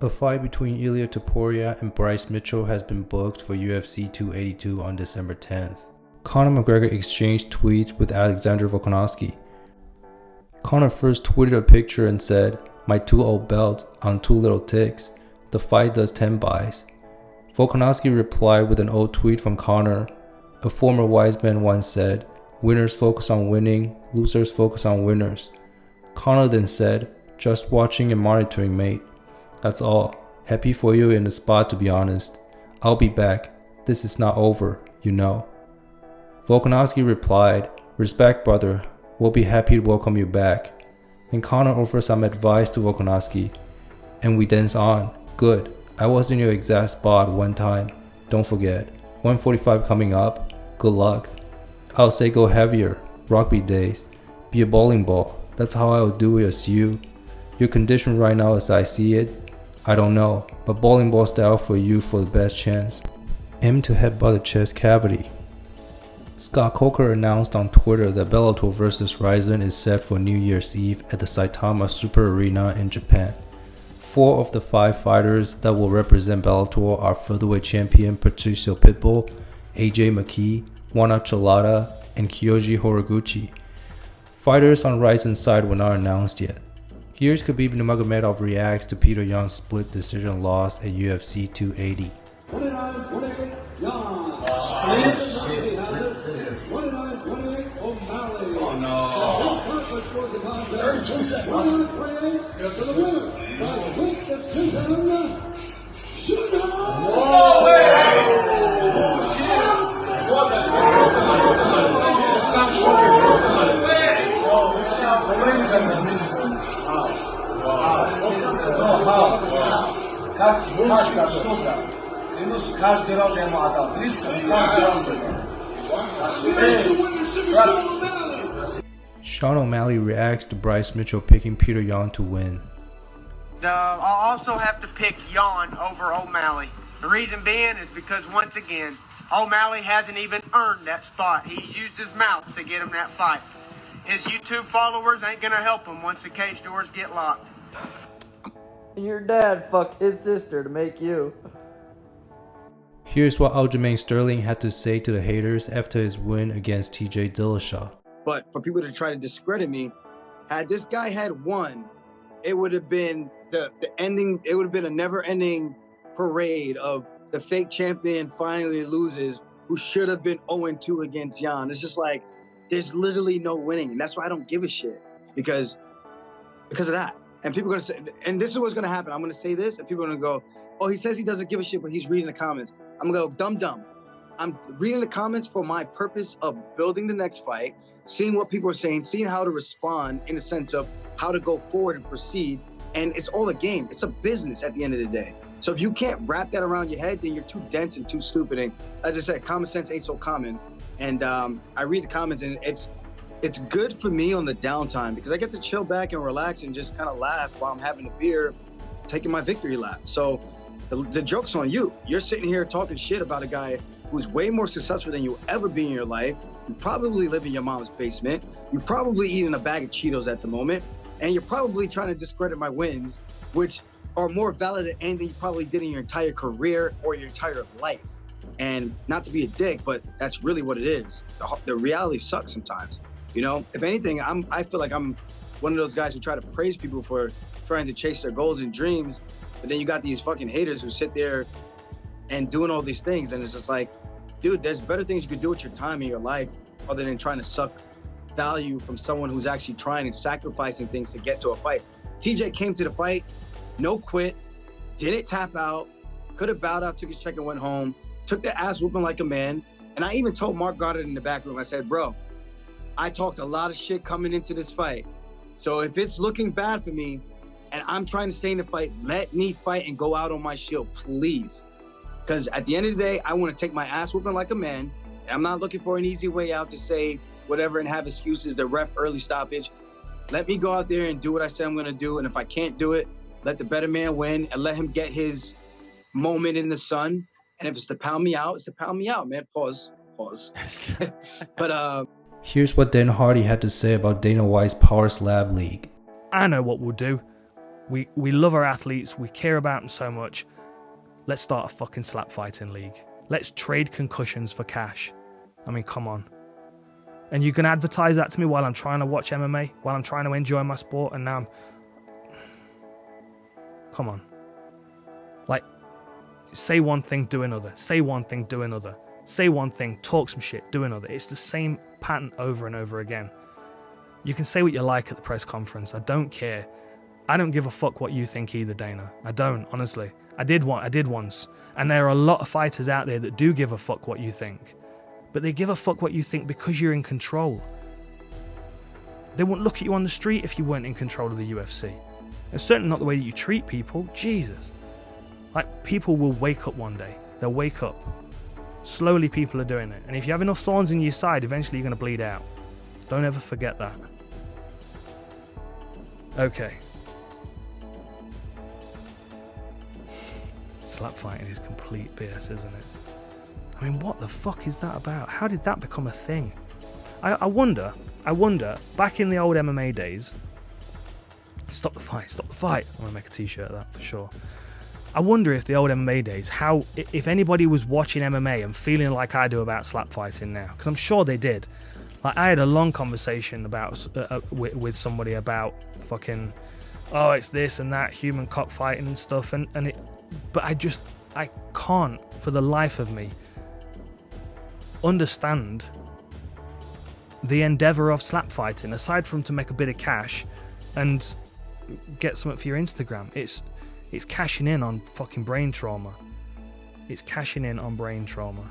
A fight between Ilia Topuria and Bryce Mitchell has been booked for UFC 282 on December 10th. Conor McGregor exchanged tweets with Alexander Volkanovski. Conor first tweeted a picture and said, "My 2 old belts on 2 little ticks. The fight does 10 buys." Volkanovski replied with an old tweet from Conor. A former wise man once said, "Winners focus on winning, losers focus on winners." Conor then said, "Just watching and monitoring, mate. That's all. Happy for you in the spot, to be honest. I'll be back. This is not over, you know." Volkanovski replied, "Respect, brother. We'll be happy to welcome you back." And Conor offered some advice to Volkanovski. "And we dance on. Good. I was in your exact spot one time. Don't forget. 145 coming up. Good luck. I'll say go heavier. Rugby days. Be a bowling ball. That's how I'll do it as you. Your condition right now as I see it, I don't know, but bowling ball style for you for the best chance. Aim to headbutt the chest cavity." Scott Coker announced on Twitter that Bellator vs Rizin is set for New Year's Eve at the Saitama Super Arena in Japan. 4 of the 5 fighters that will represent Bellator are featherweight champion Patricio Pitbull, AJ McKee, Juana Chelada, and Kyoji Horiguchi. Fighters on Rizin's side were not announced yet. Here's Khabib Nurmagomedov reacts to Peter Yan's split decision loss at UFC 280. Oh no. Sean O'Malley reacts to Bryce Mitchell picking Peter Yan to win. I'll also have to pick Yan over O'Malley. The reason being is because, once again, O'Malley hasn't even earned that spot. He's used his mouth to get him that fight. His YouTube followers ain't going to help him once the cage doors get locked. Your dad fucked his sister to make you. Here's what Aljamain Sterling had to say to the haters after his win against TJ Dillashaw. But for people to try to discredit me, had this guy had won, it would have been the ending. It would have been a never-ending parade of the fake champion finally loses, who should have been 0-2 against Yan. It's just like, there's literally no winning. And that's why I don't give a shit, because of that. And people are going to say, and this is what's going to happen. I'm going to say this, and people are going to go, "Oh, he says he doesn't give a shit, but he's reading the comments." I'm going to go, dumb. I'm reading the comments for my purpose of building the next fight, seeing what people are saying, seeing how to respond in the sense of how to go forward and proceed. And it's all a game. It's a business at the end of the day. So if you can't wrap that around your head, then you're too dense and too stupid. And as I said, common sense ain't so common. And I read the comments, and it's good for me on the downtime, because I get to chill back and relax and just kind of laugh while I'm having a beer, taking my victory lap. So the joke's on you. You're sitting here talking shit about a guy who's way more successful than you'll ever be in your life. You probably live in your mom's basement. You're probably eating a bag of Cheetos at the moment. And you're probably trying to discredit my wins, which are more valid than anything you probably did in your entire career or your entire life. And not to be a dick, but that's really what it is. The reality sucks sometimes. You know, if anything, I feel like I'm one of those guys who try to praise people for trying to chase their goals and dreams. But then you got these fucking haters who sit there and doing all these things. And it's just like, dude, there's better things you could do with your time in your life other than trying to suck value from someone who's actually trying and sacrificing things to get to a fight. TJ came to the fight, no quit, didn't tap out, could have bowed out, took his check and went home, took the ass whooping like a man. And I even told Mark Goddard in the back room, I said, "Bro, I talked a lot of shit coming into this fight. So if it's looking bad for me and I'm trying to stay in the fight, let me fight and go out on my shield, please. Because at the end of the day, I want to take my ass whooping like a man. And I'm not looking for an easy way out to say whatever and have excuses, the ref early stoppage. Let me go out there and do what I said I'm going to do. And if I can't do it, let the better man win and let him get his moment in the sun. And if it's to pound me out, it's to pound me out, man. Pause. But Here's what Dan Hardy had to say about Dana White's Power Slab League. I know what we'll do. We love our athletes. We care about them so much. Let's start a fucking slap fighting league. Let's trade concussions for cash. I mean, come on. And you can advertise that to me while I'm trying to watch MMA, while I'm trying to enjoy my sport, and now I'm... Come on. Like, say one thing, do another. Say one thing, do another. Say one thing, talk some shit, do another. It's the same pattern over and over again. You can say what you like at the press conference. I don't care. I don't give a fuck what you think either, Dana. I don't, honestly. I did once. And there are a lot of fighters out there that do give a fuck what you think. But they give a fuck what you think because you're in control. They wouldn't look at you on the street if you weren't in control of the UFC. And certainly not the way that you treat people. Jesus. Like, people will wake up one day. They'll wake up. Slowly people are doing it. And if you have enough thorns in your side, eventually you're going to bleed out. Don't ever forget that. Okay. Slap fighting is complete BS, isn't it? I mean, what the fuck is that about? How did that become a thing? I wonder, back in the old MMA days... Stop the fight. I'm going to make a t-shirt of that for sure. I wonder if the old MMA days, if anybody was watching MMA and feeling like I do about slap fighting now, because I'm sure they did. Like, I had a long conversation about with somebody about fucking, oh, it's this and that, human cockfighting and stuff, but I can't for the life of me understand the endeavor of slap fighting, aside from to make a bit of cash and get something for your Instagram. It's cashing in on fucking brain trauma. It's cashing in on brain trauma.